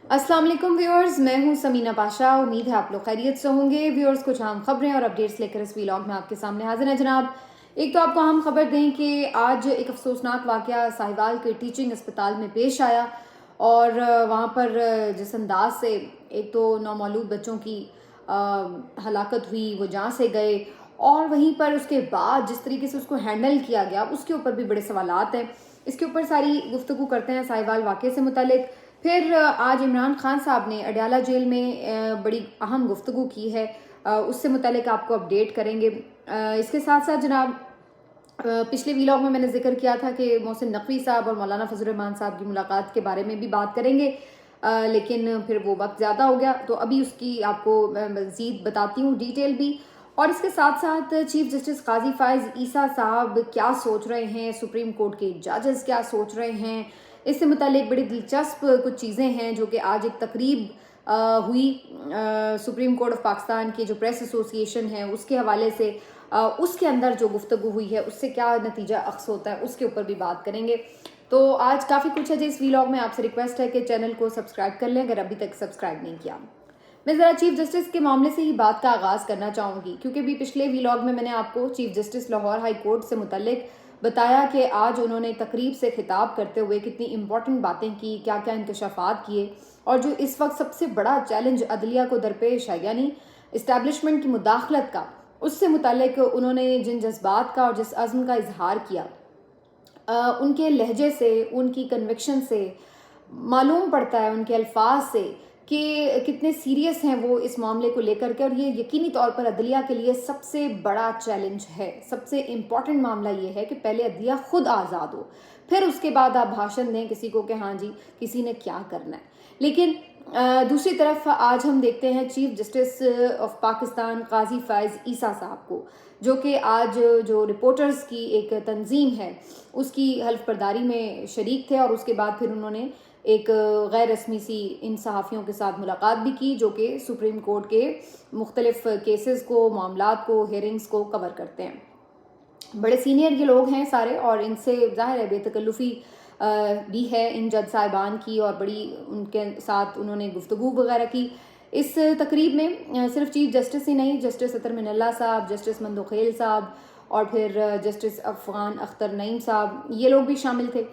अस्सलाम वालेकुम व्यूअर्स, मैं हूं समीना पाशा। उम्मीद है आप लोग खैरियत से होंगे। व्यूअर्स, कुछ अहम खबरें और अपडेट्स लेकर इस व्लॉग में आपके सामने हाजिर है जनाब। एक तो आपको अहम खबर दें कि आज एक अफसोसनाक वाकया साहिवाल के टीचिंग अस्पताल में पेश आया और वहाँ पर जिस अंदाज से एक तो नौमौलूद बच्चों की हलाकत हुई, वो जान से गए, और वहीं पर उसके बाद जिस तरीके से उसको हैंडल किया गया उसके ऊपर भी बड़े सवालात हैं। इसके ऊपर सारी गुफ्तगू करते हैं साहिवाल वाक़े से मुतालिक। फिर आज इमरान खान साहब ने अडयाला जेल में बड़ी अहम गुफ्तगू की है, उससे मुतालिक आपको अपडेट करेंगे। इसके साथ साथ जनाब पिछले व्लॉग में मैंने जिक्र किया था कि मोहसिन नकवी साहब और मौलाना फजल रहमान साहब की मुलाकात के बारे में भी बात करेंगे, लेकिन फिर वो वक्त ज़्यादा हो गया, तो अभी उसकी आपको मज़ीद बताती हूँ डिटेल भी। और इसके साथ साथ चीफ जस्टिस काजी फायज ईसा साहब क्या सोच रहे हैं, सुप्रीम कोर्ट के जजेस क्या सोच रहे हैं, इससे मुतालिक बड़ी दिलचस्प कुछ चीज़ें हैं जो कि आज एक तकरीब हुई सुप्रीम कोर्ट ऑफ पाकिस्तान की जो प्रेस एसोसिएशन है उसके हवाले से, उसके अंदर जो गुफ्तगू हुई है उससे क्या नतीजा अख्स होता है उसके ऊपर भी बात करेंगे। तो आज काफ़ी कुछ है जी इस व्लॉग में। आपसे रिक्वेस्ट है कि चैनल को सब्सक्राइब कर लें अगर अभी तक सब्सक्राइब नहीं किया। मैं ज़रा चीफ जस्टिस के मामले से ही बात का आगाज़ करना चाहूँगी, क्योंकि भी पिछले व्लॉग में मैंने आपको chief justice Lahore high court से मुतल्लिक बताया कि आज उन्होंने तकरीब से खिताब करते हुए कितनी इंपॉर्टेंट बातें की, क्या क्या इंकशाफात किए, और जो इस वक्त सबसे बड़ा चैलेंज अदलिया को दरपेश है यानी इस्टेब्लिशमेंट की मुदाखलत का, उससे मुतल्लिक उन्होंने जिन जज्बात का और जिस अज़्म का इजहार किया, उनके लहजे से, उनकी कन्विक्शन से मालूम पड़ता है, उनके अल्फाज से, कि कितने सीरियस हैं वो इस मामले को लेकर के। और ये यकीनी तौर पर अदलिया के लिए सबसे बड़ा चैलेंज है। सबसे इम्पॉर्टेंट मामला ये है कि पहले अदलिया खुद आज़ाद हो, फिर उसके बाद आप भाषण दें किसी को कि हाँ जी किसी ने क्या करना है। लेकिन दूसरी तरफ आज हम देखते हैं चीफ जस्टिस ऑफ पाकिस्तान काजी फायज ईसा साहब को, जो कि आज जो रिपोर्टर्स की एक तंजीम है उसकी हल्फ बर्दारी में शरीक थे, और उसके बाद फिर उन्होंने एक गैर रस्मी सी इन सहाफ़ियों के साथ मुलाकात भी की जो कि सुप्रीम कोर्ट के मुख्तलिफ केसेस को, मामलात को, हेयरिंग्स को कवर करते हैं। बड़े सीनियर ये लोग हैं सारे, और इनसे ज़ाहिर है बेतकल्लुफ़ी भी है इन जज साहिबान की, और बड़ी उनके साथ उन्होंने गुफ्तगू वगैरह की। इस तकरीब में सिर्फ चीफ जस्टिस ही नहीं, जस्टिस अतर मिनल्ला साहब, जस्टिस मंदोखेल साहब, और फिर जस्टिस अफ़गान अख्तर नईम साहब, ये लोग भी शामिल थे।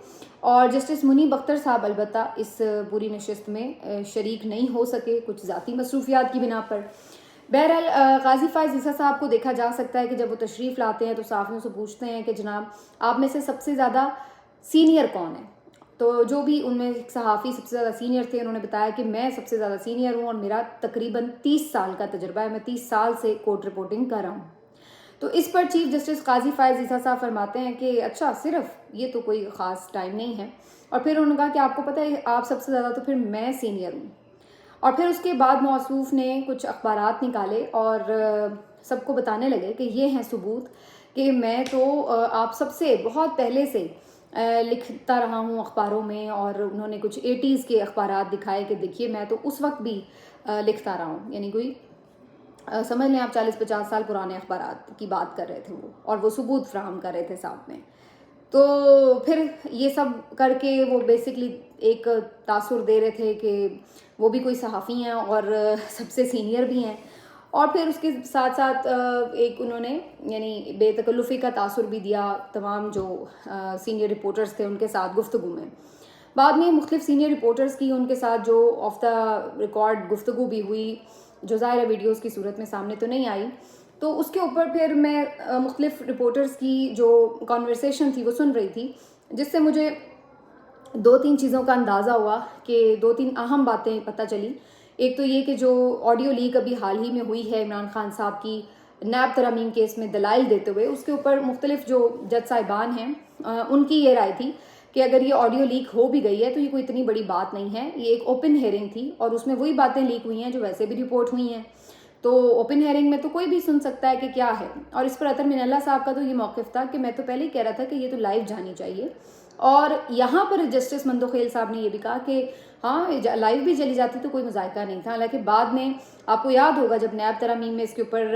और जस्टिस मुनीब अख्तर साहब अलबत्ता इस पूरी नशिस्त में शरीक नहीं हो सके कुछ ज़ाती मसरूफियात की बिना पर। बहरहाल काजी फायज ईसा साहब को देखा जा सकता है कि जब वो तशरीफ़ लाते हैं तो सहाफ़ियों से पूछते हैं कि जनाब आप में से सबसे ज़्यादा सीनियर कौन है। तो जो भी उनमें सहाफ़ी सबसे ज़्यादा सीनियर थे उन्होंने बताया कि मैं सबसे ज़्यादा सीनियर हूँ और मेरा तकरीबन 30 साल का तजुर्बा है, मैं 30 साल से कोर्ट रिपोर्टिंग कर रहा हूँ। तो इस पर चीफ जस्टिस काजी फायज ईसा साहब फरमाते हैं कि अच्छा सिर्फ ये तो कोई ख़ास टाइम नहीं है। और फिर उन्होंने कहा कि आपको पता है आप सबसे ज़्यादा, तो फिर मैं सीनियर हूँ। और फिर उसके बाद मौसूफ ने कुछ अखबारात निकाले और सबको बताने लगे कि ये हैं सबूत कि मैं तो आप सबसे बहुत पहले से लिखता रहा हूँ अखबारों में। और उन्होंने कुछ 80s के अखबारात दिखाए कि देखिए मैं तो उस वक्त भी लिखता रहा हूँ, यानी कोई समझ लें आप 40-50 साल पुराने अखबारात की बात कर रहे थे वो, और वो सबूत फ्राहम कर रहे थे साथ में। तो फिर ये सब करके वो बेसिकली एक तासुर दे रहे थे कि वो भी कोई सहाफ़ी हैं और सबसे सीनियर भी हैं। और फिर उसके साथ साथ एक उन्होंने यानी बेतकल्लुफ़ी का तासुर भी दिया तमाम जो सीनियर रिपोर्टर्स थे उनके साथ गुफ्तगू में। बाद में मुख्तलिफ सीनियर रिपोर्टर्स की उनके साथ जो ऑफ द रिकॉर्ड गुफ्तगू भी हुई, जो ज़ाहिर वीडियोज़ की सूरत में सामने तो नहीं आई। तो उसके ऊपर फिर मैं मुख्तलिफ रिपोर्टर्स की जो कॉन्वर्सेशन थी वो सुन रही थी, जिससे मुझे 2-3 चीज़ों का अंदाज़ा हुआ कि 2-3 अहम बातें पता चली। एक तो ये कि जो ऑडियो लीक अभी हाल ही में हुई है इमरान खान साहब की नैब तरमीम केस में दलाइल देते हुए, उसके ऊपर मुख्तलिफ जो जज साहिबान हैं उनकी ये राय थी कि अगर ये ऑडियो लीक हो भी गई है तो ये कोई इतनी बड़ी बात नहीं है। ये एक ओपन हेयरिंग थी और उसमें वही बातें लीक हुई हैं जो वैसे भी रिपोर्ट हुई हैं, तो ओपन हेयरिंग में तो कोई भी सुन सकता है कि क्या है। और इस पर अतर मिनल्ला साहब का तो ये मौक़िफ़ था कि मैं तो पहले ही कह रहा था कि ये तो लाइव जानी चाहिए। और यहाँ पर जस्टिस मंदोखेल साहब ने ये भी कहा कि हाँ लाइव भी चली जाती तो कोई मज़ायका नहीं था। हालांकि बाद में आपको याद होगा जब नैब तरमीम में इसके ऊपर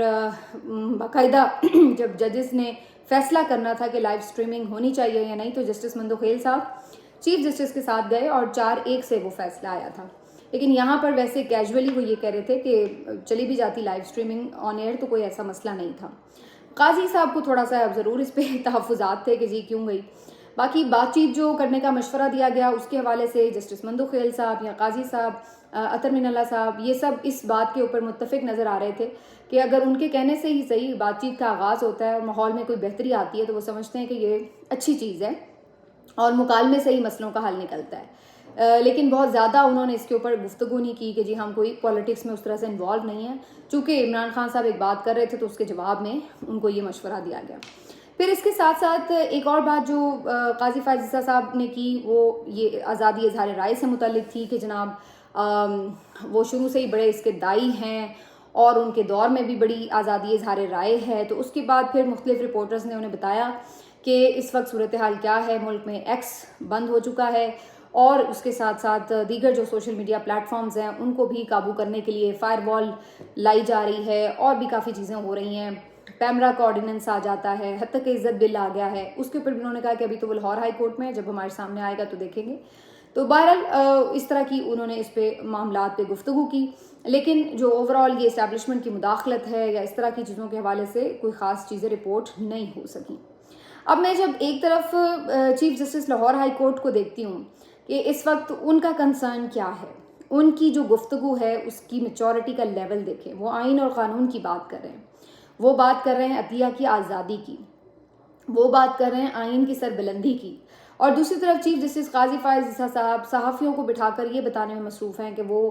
बाकायदा जब जजेस ने फैसला करना था कि लाइव स्ट्रीमिंग होनी चाहिए या नहीं, तो जस्टिस मंदोखेल साहब चीफ जस्टिस के साथ गए और 4-1 से वो फैसला आया था। लेकिन यहाँ पर वैसे कैजुअली वो ये कह रहे थे कि चली भी जाती लाइव स्ट्रीमिंग ऑन एयर तो कोई ऐसा मसला नहीं था। काजी साहब को थोड़ा सा ज़रूर इस पर तहफ़्फ़ुज़ात थे कि जी क्यों गई। बाकी बातचीत जो करने का मशवरा दिया गया उसके हवाले से जस्टिस मंदुखेल साहब या काजी साहब, अतर मिनल्ला साहब, ये सब इस बात के ऊपर मुत्तफ़िक नज़र आ रहे थे कि अगर उनके कहने से ही सही बातचीत का आगाज़ होता है और माहौल में कोई बेहतरी आती है तो वो समझते हैं कि ये अच्छी चीज़ है और मुकालमे से ही मसलों का हल निकलता है। लेकिन बहुत ज़्यादा उन्होंने इसके ऊपर गुफ्तगू नहीं की कि जी हम कोई पॉलिटिक्स में उस तरह से इन्वॉल्व नहीं है। चूँकि इमरान खान साहब एक बात कर रहे थे तो उसके जवाब में उनको ये मशवरा दिया गया। फिर इसके साथ साथ एक और बात जो काजी फायज़ साहब ने की वो ये आज़ादी इज़हार राय से मुतल्लिक थी कि जनाब वो शुरू से ही बड़े इसके दाई हैं और उनके दौर में भी बड़ी आज़ादी इज़हार राय है। तो उसके बाद फिर मुख्तलिफ रिपोर्टर्स ने उन्हें बताया कि इस वक्त सूरत हाल क्या है, मुल्क में एक्स बंद हो चुका है और उसके साथ साथ दीगर जो सोशल मीडिया प्लेटफॉर्म्स हैं उनको भी काबू करने के लिए फायरवॉल लाई जा रही है और भी काफ़ी चीज़ें हो रही हैं। पैमरा का ऑर्डिनेंस आ जाता है, हद तक इज़्ज़त बिल आ गया है। उसके ऊपर भी उन्होंने कहा कि अभी तो वो लाहौर हाई कोर्ट में है, जब हमारे सामने आएगा तो देखेंगे। तो बहरहाल इस तरह की उन्होंने इस पे मामलात पे गुफ्तगू की, लेकिन जो ओवरऑल ये इस्टेब्लिशमेंट की मुदाखलत है या इस तरह की चीज़ों के हवाले से कोई ख़ास चीज़ें रिपोर्ट नहीं हो सकी। अब मैं जब एक तरफ chief justice Lahore high court को देखती हूँ कि इस वक्त उनका कंसर्न क्या है, उनकी जो गुफ्तगू है उसकी मैच्योरिटी का लेवल देखें। वो आइन और क़ानून की बात कर रहे हैं, वो बात कर रहे हैं अदलिया की आज़ादी की, वो बात कर रहे हैं आइन की सरबुलंदी की, और दूसरी तरफ चीफ जस्टिस काजी फायज़ साहब सहाफ़ियों को बिठाकर ये बताने में मसरूफ़ हैं कि वो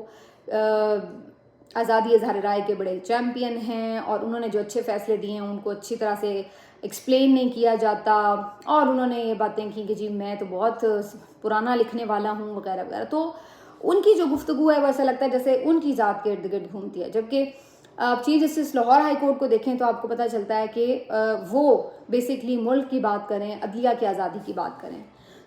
आज़ादी इज़हार राय के बड़े चैम्पियन हैं और उन्होंने जो अच्छे फ़ैसले दिए हैं उनको अच्छी तरह से एक्सप्लेन नहीं किया जाता, और उन्होंने ये बातें की कि जी मैं तो बहुत पुराना लिखने वाला हूँ वगैरह वगैरह। तो उनकी जो गुफ्तगू है वो ऐसा लगता है जैसे उनकी ज़ात के इर्द गिर्द घूमती है। जबकि आप chief justice Lahore high court को देखें तो आपको पता चलता है कि वो बेसिकली मुल्क की बात करें, अदलिया की आज़ादी की बात करें।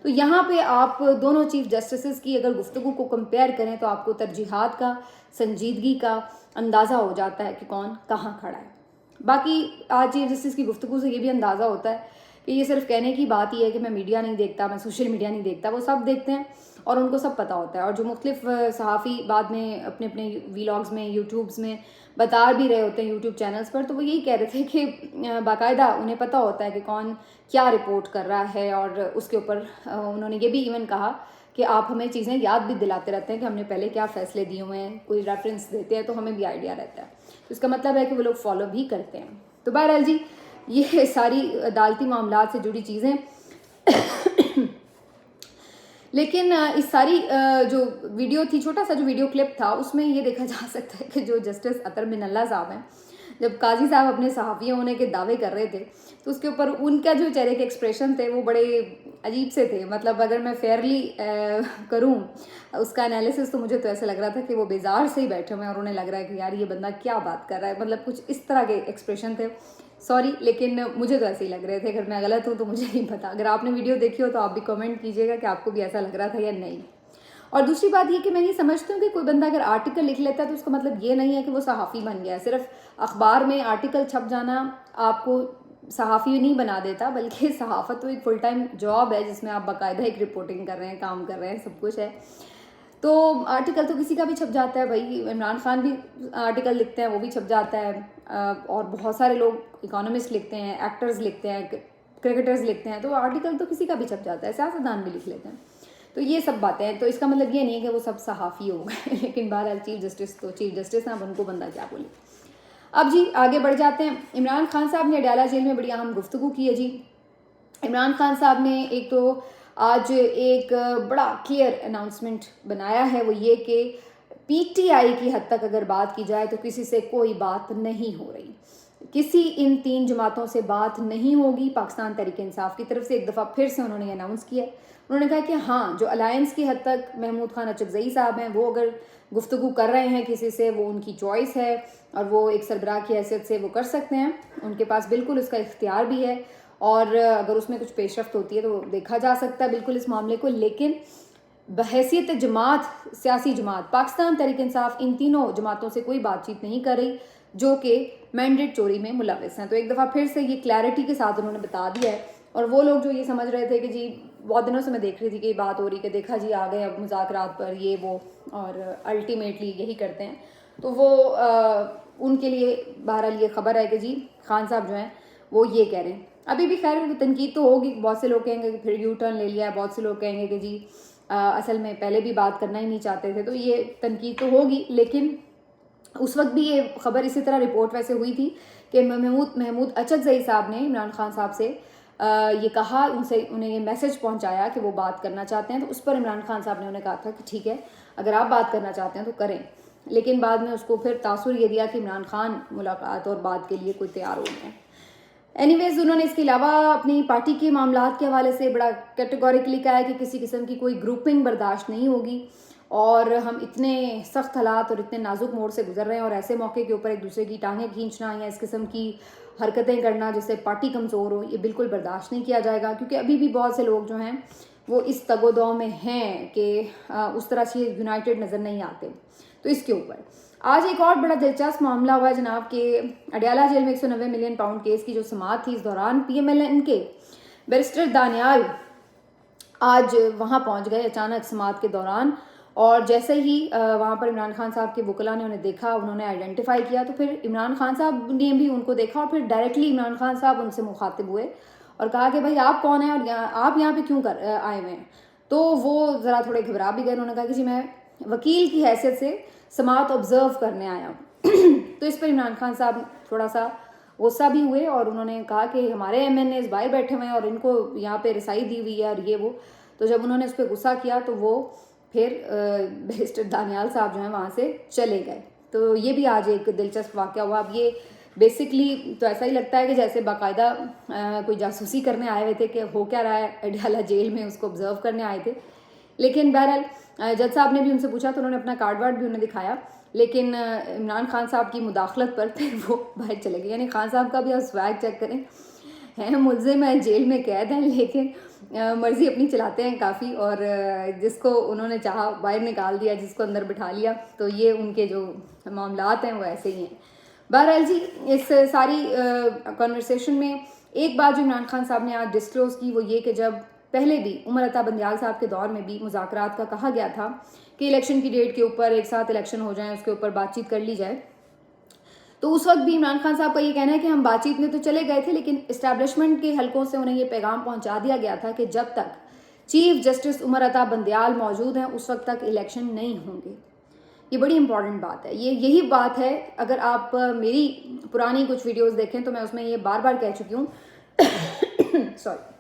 तो यहाँ पे आप दोनों चीफ जस्टिस की अगर गुफ्तगू को कंपेयर करें तो आपको तरजीहात का, संजीदगी का अंदाज़ा हो जाता है कि कौन कहाँ खड़ा है। बाकी आज चीफ जस्टिस की गुफ्तगू से ये भी अंदाज़ा होता है कि ये सिर्फ कहने की बात ही है कि मैं मीडिया नहीं देखता, मैं सोशल मीडिया नहीं देखता। वो सब देखते हैं और उनको सब पता होता है। और जो मुख्तलिफ सहाफ़ी बाद में अपने अपने वीलॉग्स में, यूट्यूब्स में बता भी रहे होते हैं यूट्यूब चैनल्स पर, तो वो यही कह रहे थे कि बाकायदा उन्हें पता होता है कि कौन क्या रिपोर्ट कर रहा है। और उसके ऊपर उन्होंने ये भी इवन कहा कि आप हमें चीज़ें याद भी दिलाते रहते हैं कि हमने पहले क्या फ़ैसले दिए हुए हैं, कोई रेफरेंस देते हैं तो हमें भी आइडिया रहता है। तो इसका मतलब है कि वो लोग फॉलो भी करते हैं। तो बहरहाल जी ये सारी अदालती मामलात से जुड़ी चीज़ें लेकिन इस सारी जो वीडियो थी, छोटा सा जो वीडियो क्लिप था, उसमें ये देखा जा सकता है कि जो जस्टिस अतर मिनल्ला साहब हैं, जब काजी साहब अपने सहाफ़ी होने के दावे कर रहे थे तो उसके ऊपर उनका जो चेहरे के एक्सप्रेशन थे वो बड़े अजीब से थे। मतलब अगर मैं फेयरली करूं उसका एनालिसिस तो मुझे तो ऐसा लग रहा था कि वो बेजार से ही बैठे हुए हैं और उन्हें लग रहा है कि यार ये बंदा क्या बात कर रहा है। मतलब कुछ इस तरह के एक्सप्रेशन थे। सॉरी, लेकिन मुझे तो ऐसे ही लग रहे थे। अगर मैं गलत हूँ तो मुझे नहीं पता। अगर आपने वीडियो देखी हो तो आप भी कमेंट कीजिएगा कि आपको भी ऐसा लग रहा था या नहीं। और दूसरी बात ये कि मैं ये समझती हूँ कि कोई बंदा अगर आर्टिकल लिख लेता है तो उसका मतलब ये नहीं है कि वो सहाफ़ी बन गया है। सिर्फ अखबार में आर्टिकल छप जाना आपको सहाफ़ी नहीं बना देता, बल्कि सहाफ़त तो एक फुल टाइम जॉब है जिसमें आप बाकायदा एक रिपोर्टिंग कर रहे हैं, काम कर रहे हैं, सब कुछ है। तो आर्टिकल तो किसी का भी छप जाता है भाई। इमरान खान भी आर्टिकल लिखते हैं, वो भी छप जाता है। और बहुत सारे लोग इकोनॉमिस्ट लिखते हैं, एक्टर्स लिखते हैं, क्रिकेटर्स लिखते हैं, तो आर्टिकल तो किसी का भी छप जाता है। सियासतदान भी लिख लेते हैं। तो ये सब बातें हैं। तो इसका मतलब ये नहीं है कि वो सब सहाफ़ी हो गए लेकिन बहरहाल चीफ जस्टिस तो चीफ जस्टिस हैं, अब उनको बंदा क्या बोले। अब जी आगे बढ़ जाते हैं। इमरान खान साहब ने अडयाला जेल में बड़ी अहम गुफ्तगू की है जी। इमरान खान साहब ने एक तो आज एक बड़ा क्लियर अनाउंसमेंट बनाया है, वो ये कि पीटीआई की हद तक अगर बात की जाए तो किसी से कोई बात नहीं हो रही, किसी इन 3 जमातों से बात नहीं होगी। पाकिस्तान तहरीक इंसाफ की तरफ से एक दफ़ा फिर से उन्होंने अनाउंस किया। उन्होंने कहा कि हाँ, जो अलायंस की हद तक महमूद खान अचकज़ई साहब हैं वो अगर गुफ्तगू कर रहे हैं किसी से, वो उनकी चॉइस है और वो एक सरबराह की हैसियत से वो कर सकते हैं, उनके पास बिल्कुल उसका इख्तियार भी है। और अगर उसमें कुछ पेशरफ्त होती है तो देखा जा सकता है बिल्कुल इस मामले को। लेकिन बहैसियत जमात, सियासी जमात पाकिस्तान तहरीक इंसाफ इन तीनों जमातों से कोई बातचीत नहीं कर रही जो कि मैंडेट चोरी में मुलविस हैं। तो एक दफ़ा फिर से ये क्लैरिटी के साथ उन्होंने बता दिया है। और वो लोग जो ये समझ रहे थे कि जी बहुत दिनों से मैं देख रही थी कि ये बात हो रही कि देखा जी आ गए अब मुज़ाकरात पर ये वो, और अल्टीमेटली यही करते हैं। तो वो उनके लिए बहरहाल ये खबर है कि जी खान साहब जो हैं वो ये कह रहे हैं। अभी भी खैर तनकीद तो होगी, बहुत से लोग कहेंगे कि फिर यू टर्न ले लिया है, बहुत से लोग कहेंगे कि जी असल में पहले भी बात करना ही नहीं चाहते थे, तो ये तनकीद तो होगी। लेकिन उस वक्त भी ये खबर इसी तरह रिपोर्ट वैसे हुई थी कि महमूद अचकज़ई साहब ने इमरान खान साहब से ये कहा, उन्हें ये मैसेज पहुंचाया कि वो बात करना चाहते हैं। तो उस पर इमरान खान साहब ने उन्हें कहा था कि ठीक है, अगर आप बात करना चाहते हैं तो करें। लेकिन बाद में उसको फिर तासुर ये दिया कि इमरान खान मुलाकात और बात के लिए कोई तैयार हो गए। एनीवेज, उन्होंने इसके अलावा अपनी पार्टी के मामलात के हवाले से बड़ा कैटेगोरिकली कहा है कि किसी किस्म की कोई ग्रुपिंग बर्दाश्त नहीं होगी, और हम इतने सख्त हालात और इतने नाजुक मोड़ से गुजर रहे हैं, और ऐसे मौके के ऊपर एक दूसरे की टांगें खींचना या इस किस्म की हरकतें करना जिससे पार्टी कमज़ोर हो, ये बिल्कुल बर्दाश्त नहीं किया जाएगा। क्योंकि अभी भी बहुत से लोग जो हैं वो इस तगोदौ में हैं कि उस तरह से यूनाइटेड नज़र नहीं आते। तो इसके ऊपर आज एक और बड़ा दिलचस्प मामला हुआ है जनाब के अडियाला जेल में 190 मिलियन पाउंड केस की जो समाअत थी, इस दौरान PMLN के बैरिस्टर दानियाल आज वहाँ पहुँच गए अचानक समाअत के दौरान। और जैसे ही वहाँ पर इमरान खान साहब के वकला ने उन्हें देखा, उन्होंने आइडेंटिफाई किया, तो फिर इमरान खान साहब ने भी उनको देखा और फिर डायरेक्टली इमरान खान साहब उनसे मुखातिब हुए और कहा कि भाई आप कौन हैं और आप यहाँ पे क्यों आए हुए हैं। तो वो ज़रा थोड़े घबरा भी गए। उन्होंने कहा कि जी मैं वकील की हैसियत से समाअत ऑब्जर्व करने आया हूँ। तो इस पर इमरान खान साहब थोड़ा सा गुस्सा भी हुए और उन्होंने कहा कि हमारे MNAs बाहर बैठे हुए हैं और इनको यहाँ पे रसाई दी हुई है और ये वो। तो जब उन्होंने उस पर गुस्सा किया तो वो फिर बैरिस्टर दानियाल साहब जो हैं वहाँ से चले गए। तो ये भी आज एक दिलचस्प वाक़या हुआ। अब ये बेसिकली तो ऐसा ही लगता है कि जैसे बाकायदा कोई जासूसी करने आए हुए थे कि हो क्या रहा है अडियाला जेल में, उसको ऑब्जर्व करने आए थे। लेकिन बहरहाल जज साहब ने भी उनसे पूछा तो उन्होंने अपना कार्ड वार्ड भी उन्हें दिखाया, लेकिन इमरान खान साहब की मुदाखलत पर फिर वो बाहर चले गए। यानी खान साहब का भी आप स्वैग चेक करें, हैं मुल्ज़िम है, जेल में कैद हैं, लेकिन मर्ज़ी अपनी चलाते हैं काफ़ी, और जिसको उन्होंने चाहा बाहर निकाल दिया, जिसको अंदर बिठा लिया। तो ये उनके जो मामलात हैं वो ऐसे ही हैं। बहरहाल जी, इस सारी कॉन्वर्सेशन में एक बात जो इमरान खान साहब ने आज डिस्क्लोज़ की वो ये कि जब पहले भी उमर अता बंदियाल साहब के दौर में भी मुज़ाकरात का कहा गया था कि इलेक्शन की डेट के ऊपर एक साथ इलेक्शन हो जाए, उसके ऊपर बातचीत कर ली जाए, तो उस वक्त भी इमरान खान साहब का ये कहना है कि हम बातचीत में तो चले गए थे, लेकिन इस्टेब्लिशमेंट के हलकों से उन्हें ये पैगाम पहुंचा दिया गया था कि जब तक चीफ जस्टिस उमर अता बंदियाल मौजूद हैं उस वक्त तक इलेक्शन नहीं होंगे। ये बड़ी इंपॉर्टेंट बात है। ये यही बात है, अगर आप मेरी पुरानी कुछ वीडियोस देखें तो मैं उसमें ये बार बार कह चुकी हूँ। सॉरी।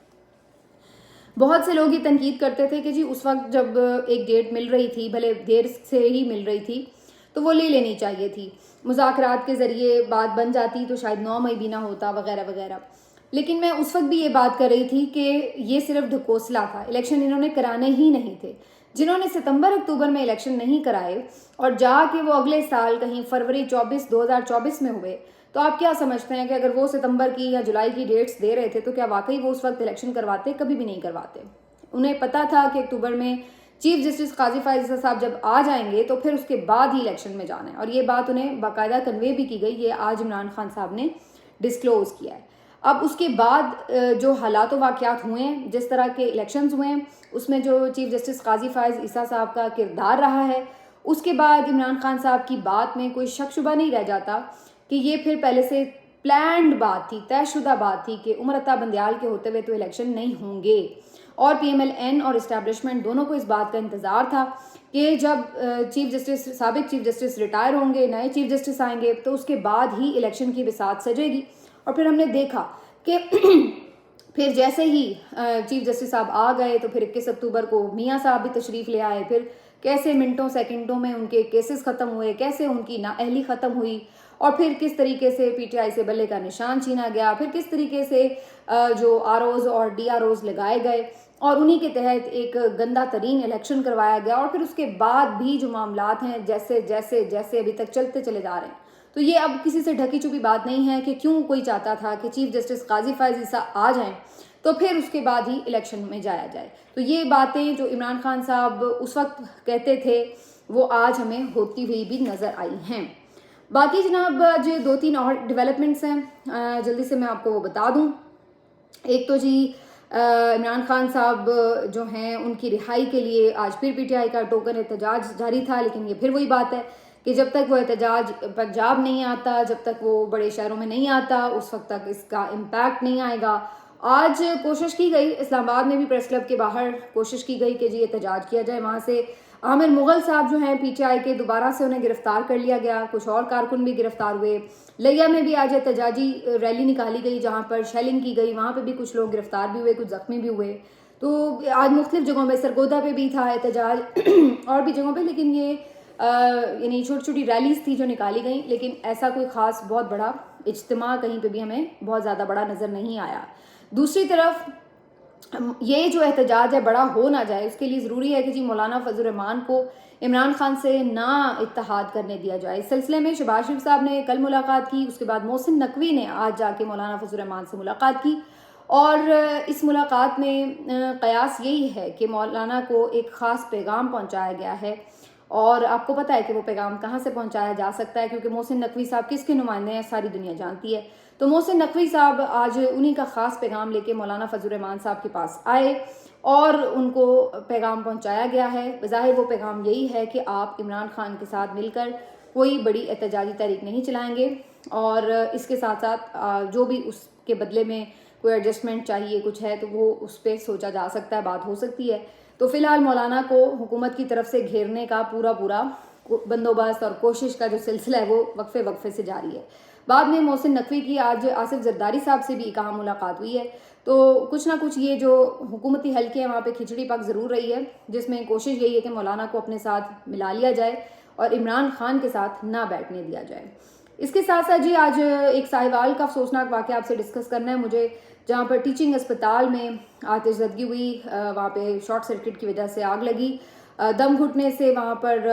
बहुत से लोग ये तनकीद करते थे कि जी उस वक्त जब एक डेट मिल रही थी, भले देर से ही मिल रही थी, तो वो ले लेनी चाहिए थी, मुज़ाकरात के ज़रिए बात बन जाती तो शायद 9 मई भी ना होता वगैरह वगैरह। लेकिन मैं उस वक्त भी ये बात कर रही थी कि ये सिर्फ ढकोसला था, इलेक्शन इन्होंने कराने ही नहीं थे। जिन्होंने सितंबर अक्टूबर में इलेक्शन नहीं कराए और जाके वो अगले साल कहीं फरवरी 2024 में हुए, तो आप क्या समझते हैं कि अगर वो सितंबर की या जुलाई की डेट्स दे रहे थे तो क्या वाकई वो उस वक्त इलेक्शन करवाते? कभी भी नहीं करवाते। उन्हें पता था कि अक्टूबर में चीफ जस्टिस काजी फायज़ साहब जब आ जाएंगे तो फिर उसके बाद ही इलेक्शन में जाना है, और ये बात उन्हें बाकायदा कन्वे भी की गई। ये आज इमरान खान साहब ने डिस्क्लोज किया है। अब उसके बाद जो हालात वाक़यात हुए हैं, जिस तरह के इलेक्शंस हुए हैं, उसमें जो चीफ जस्टिस काजी फायज़ ईसा साहब का किरदार रहा है, उसके बाद इमरान खान साहब की बात में कोई शक शुबा नहीं रह जाता कि ये फिर पहले से प्लान्ड बात थी, तयशुदा बात थी कि उमर अता बंदियाल के होते हुए तो इलेक्शन नहीं होंगे। और PMLN और इस्टेब्लिशमेंट दोनों को इस बात का इंतज़ार था कि जब साबिक चीफ जस्टिस रिटायर होंगे, नए चीफ जस्टिस आएंगे, तो उसके बाद ही इलेक्शन की बिसात सजेगी। और फिर हमने देखा कि फिर जैसे ही चीफ जस्टिस साहब आ गए तो फिर 21 अक्टूबर को मियाँ साहब भी तशरीफ़ ले आए। फिर कैसे मिनटों सेकंडों में उनके केसेस ख़त्म हुए, कैसे उनकी नाअहली ख़त्म हुई, और फिर किस तरीके से PTI से बल्ले का निशान छीना गया, फिर किस तरीके से जो ROs और DROs लगाए गए और उन्हीं के तहत एक गंदा तरीन इलेक्शन करवाया गया। और फिर उसके बाद भी जो मामलात हैं जैसे जैसे जैसे अभी तक चलते चले जा रहे हैं। तो ये अब किसी से ढकी छुपी बात नहीं है कि क्यों कोई चाहता था कि चीफ जस्टिस काजी फायज़ ईसा आ जाएं तो फिर उसके बाद ही इलेक्शन में जाया जाए। तो ये बातें जो इमरान खान साहब उस वक्त कहते थे वो आज हमें होती हुई भी नज़र आई हैं। बाकी जनाब आज 2-3 और डेवलपमेंट्स हैं, जल्दी से मैं आपको वो बता दूं। एक तो जी عمران خان صاحب جو ہیں ان کی رہائی کے لیے آج پھر پی ٹی آئی کا ٹوکن احتجاج جاری تھا، لیکن یہ پھر وہی بات ہے کہ جب تک وہ احتجاج پنجاب نہیں آتا، جب تک وہ بڑے شہروں میں نہیں آتا، اس وقت تک اس کا امپیکٹ نہیں آئے گا۔ آج کوشش کی گئی، اسلام آباد میں بھی پریس کلب کے باہر کوشش کی گئی کہ جی احتجاج کیا جائے، وہاں سے عامر مغل صاحب جو ہیں پی ٹی آئی کے، دوبارہ سے انہیں گرفتار کر لیا گیا، کچھ اور کارکن بھی گرفتار ہوئے۔ لیا میں بھی آج احتجاجی ریلی نکالی گئی جہاں پر شیلنگ کی گئی، وہاں پہ بھی کچھ لوگ گرفتار بھی ہوئے، کچھ زخمی بھی ہوئے۔ تو آج مختلف جگہوں پہ، سرگودا پہ بھی تھا احتجاج اور بھی جگہوں پہ، لیکن یہ یعنی چھوٹی چھوٹی ریلیز تھی جو نکالی گئیں، لیکن ایسا کوئی خاص بہت بڑا اجتماع کہیں پہ بھی ہمیں بہت زیادہ بڑا نظر نہیں آیا۔ دوسری طرف یہ جو احتجاج ہے بڑا ہو نہ جائے، اس کے لیے ضروری ہے کہ جی مولانا فضل الرحمان کو عمران خان سے نہ اتحاد کرنے دیا جائے۔ اس سلسلے میں شہباز شریف صاحب نے کل ملاقات کی، اس کے بعد محسن نقوی نے آج جا کے مولانا فضل الرحمان سے ملاقات کی، اور اس ملاقات میں قیاس یہی ہے کہ مولانا کو ایک خاص پیغام پہنچایا گیا ہے، اور آپ کو پتہ ہے کہ وہ پیغام کہاں سے پہنچایا جا سکتا ہے، کیونکہ محسن نقوی صاحب کس کے نمائندے ہیں ساری دنیا جانتی ہے۔ تو محسن نقوی صاحب آج انہی کا خاص پیغام لے کے مولانا فضل الرحمان صاحب کے پاس آئے اور ان کو پیغام پہنچایا گیا ہے۔ بظاہر وہ پیغام یہی ہے کہ آپ عمران خان کے ساتھ مل کر کوئی بڑی احتجاجی تحریک نہیں چلائیں گے، اور اس کے ساتھ ساتھ جو بھی اس کے بدلے میں کوئی ایڈجسٹمنٹ چاہیے کچھ ہے تو وہ اس پہ سوچا جا سکتا ہے، بات ہو سکتی ہے۔ تو فی الحال مولانا کو حکومت کی طرف سے گھیرنے کا پورا بندوبست اور کوشش کا جو سلسلہ ہے وہ وقفے سے جاری ہے۔ بعد میں محسن نقوی کی آج آصف زرداری صاحب سے بھی کہاں ملاقات ہوئی ہے، تو کچھ نہ کچھ یہ جو حکومتی حلقے ہیں وہاں پہ کھچڑی پک ضرور رہی ہے، جس میں کوشش یہی ہے کہ مولانا کو اپنے ساتھ ملا لیا جائے اور عمران خان کے ساتھ نہ بیٹھنے دیا جائے۔ اس کے ساتھ ساتھ جی آج ایک ساہیوال کا افسوسناک واقعہ آپ سے ڈسکس کرنا ہے مجھے، جہاں پر ٹیچنگ اسپتال میں آتش زدگی ہوئی، وہاں پہ شارٹ سرکٹ کی وجہ سے آگ لگی، دم گھٹنے سے وہاں پر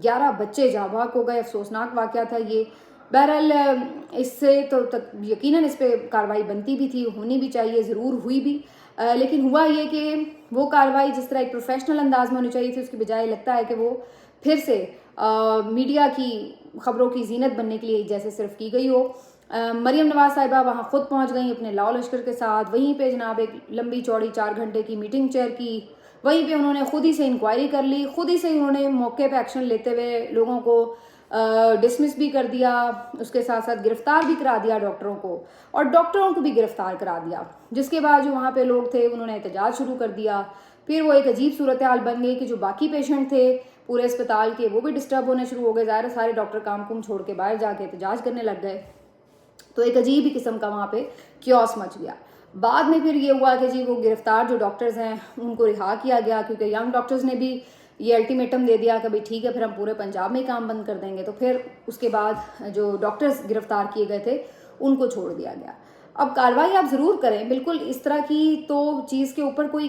11 بچے جاں بحق ہو گئے۔ افسوسناک واقعہ تھا یہ۔ بہرحال اس سے تو یقیناً اس پہ کارروائی بنتی بھی تھی، ہونی بھی چاہیے، ضرور ہوئی بھی، لیکن ہوا یہ کہ وہ کارروائی جس طرح ایک پروفیشنل انداز میں ہونی چاہیے تھی، اس کی بجائے لگتا ہے کہ وہ پھر سے میڈیا کی خبروں کی زینت بننے کے لیے جیسے صرف کی گئی ہو۔ مریم نواز صاحبہ وہاں خود پہنچ گئیں اپنے لاؤ لشکر کے ساتھ، وہیں پہ جناب ایک لمبی چوڑی 4 گھنٹے کی میٹنگ چیئر کی، وہیں پہ انہوں نے خود ہی سے انکوائری کر لی، خود ہی سے انہوں نے موقع پہ ایکشن لیتے ہوئے لوگوں کو ڈسمس بھی کر دیا، اس کے ساتھ ساتھ گرفتار بھی کرا دیا ڈاکٹروں کو، اور ڈاکٹروں کو بھی گرفتار کرا دیا، جس کے بعد جو وہاں پہ لوگ تھے انہوں نے احتجاج شروع کر دیا۔ پھر وہ ایک عجیب صورتحال بن گئی کہ جو باقی پیشنٹ تھے پورے اسپتال کے وہ بھی ڈسٹرب ہونے شروع ہو گئے، ظاہر سارے ڈاکٹر کام کم چھوڑ کے باہر جا کے احتجاج کرنے لگ گئے، تو ایک عجیب ہی قسم کا وہاں پہ کیوس مچ گیا۔ بعد میں پھر یہ ہوا کہ جی وہ گرفتار جو ڈاکٹرز ہیں ان کو رہا کیا گیا، کیونکہ ینگ ڈاکٹرز نے بھی یہ الٹیمیٹم دے دیا کہ بھئی ٹھیک ہے پھر ہم پورے پنجاب میں ہی کام بند کر دیں گے، تو پھر اس کے بعد جو ڈاکٹرز گرفتار کیے گئے تھے ان کو چھوڑ دیا گیا۔ اب کارروائی آپ ضرور کریں، بالکل اس طرح کی تو چیز کے اوپر کوئی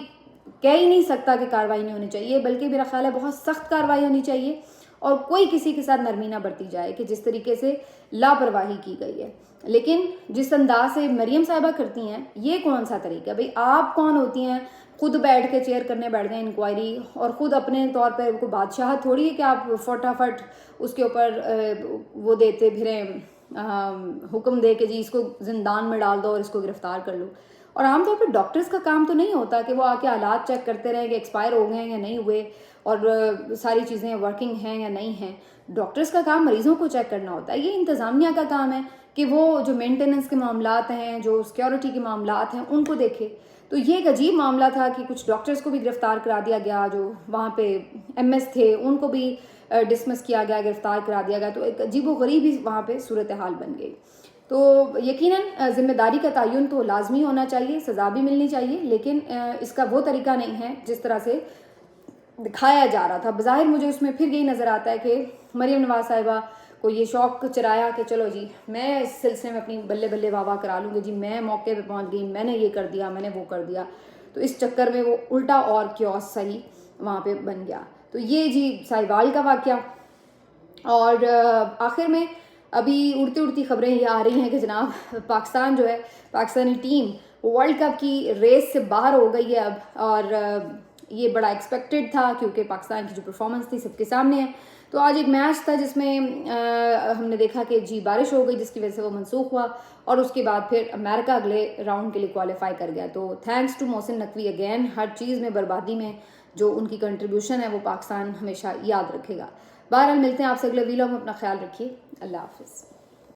کہہ ہی نہیں سکتا کہ کارروائی نہیں ہونی چاہیے، بلکہ میرا خیال ہے بہت سخت کارروائی ہونی چاہیے، اور کوئی کسی کے ساتھ نرمی نہ برتی جائے کہ جس طریقے سے لاپرواہی کی گئی ہے۔ لیکن جس انداز سے مریم صاحبہ کرتی ہیں یہ کون سا طریقہ ہے؟ بھئی آپ کون ہوتی ہیں خود بیٹھ کے چیئر کرنے بیٹھ گئے انکوائری، اور خود اپنے طور پر کوئی بادشاہت تھوڑی ہے کہ آپ فٹافٹ اس کے اوپر وہ دیتے پھریں حکم دے کہ جی اس کو زندان میں ڈال دو اور اس کو گرفتار کر لو۔ اور عام طور پر ڈاکٹرز کا کام تو نہیں ہوتا کہ وہ آ کے حالات چیک کرتے رہیں کہ ایکسپائر ہو گئے ہیں یا نہیں ہوئے اور ساری چیزیں ورکنگ ہیں یا نہیں ہیں۔ ڈاکٹرز کا کام مریضوں کو چیک کرنا ہوتا ہے، یہ انتظامیہ کا کام ہے کہ وہ جو مینٹیننس کے معاملات ہیں، جو سیکیورٹی کے معاملات ہیں ان کو دیکھے۔ تو یہ ایک عجیب معاملہ تھا کہ کچھ ڈاکٹرز کو بھی گرفتار کرا دیا گیا، جو وہاں پہ ایم ایس تھے ان کو بھی ڈسمس کیا گیا، گرفتار کرا دیا گیا، تو ایک عجیب و غریب ہی وہاں پہ صورتحال بن گئی۔ تو یقیناً ذمہ داری کا تعین تو لازمی ہونا چاہیے، سزا بھی ملنی چاہیے، لیکن اس کا وہ طریقہ نہیں ہے جس طرح سے دکھایا جا رہا تھا۔ بظاہر مجھے اس میں پھر یہی نظر آتا ہے کہ مریم نواز صاحبہ کو یہ شوق چرایا کہ چلو جی میں اس سلسلے میں اپنی بلے بلے واہ واہ کرا لوں گی، جی میں موقع پہ پہنچ گئی، میں نے یہ کر دیا، میں نے وہ کر دیا، تو اس چکر میں وہ الٹا اور کیوس صحیح وہاں پہ بن گیا۔ تو یہ جی ساہیوال کا واقعہ۔ اور آخر میں ابھی اڑتی خبریں یہ آ رہی ہیں کہ جناب پاکستان جو ہے، پاکستانی ٹیم ورلڈ کپ کی ریس سے باہر ہو گئی ہے اب، اور یہ بڑا ایکسپیکٹڈ تھا کیونکہ پاکستان کی جو پرفارمنس تھی سب کے سامنے ہے. تو آج ایک میچ تھا جس میں ہم نے دیکھا کہ بارش ہو گئی جس کی وجہ سے وہ منسوخ ہوا, اور اس کے بعد پھر امریکہ اگلے راؤنڈ کے لیے کوالیفائی کر گیا. تو thanks to Mohsin Naqvi again, ہر چیز میں بربادی میں جو ان کی کنٹریبیوشن ہے وہ پاکستان ہمیشہ یاد رکھے گا. بہرحال ملتے ہیں آپ سے اگلے ویلاگ میں, اپنا خیال رکھیے, اللہ حافظ.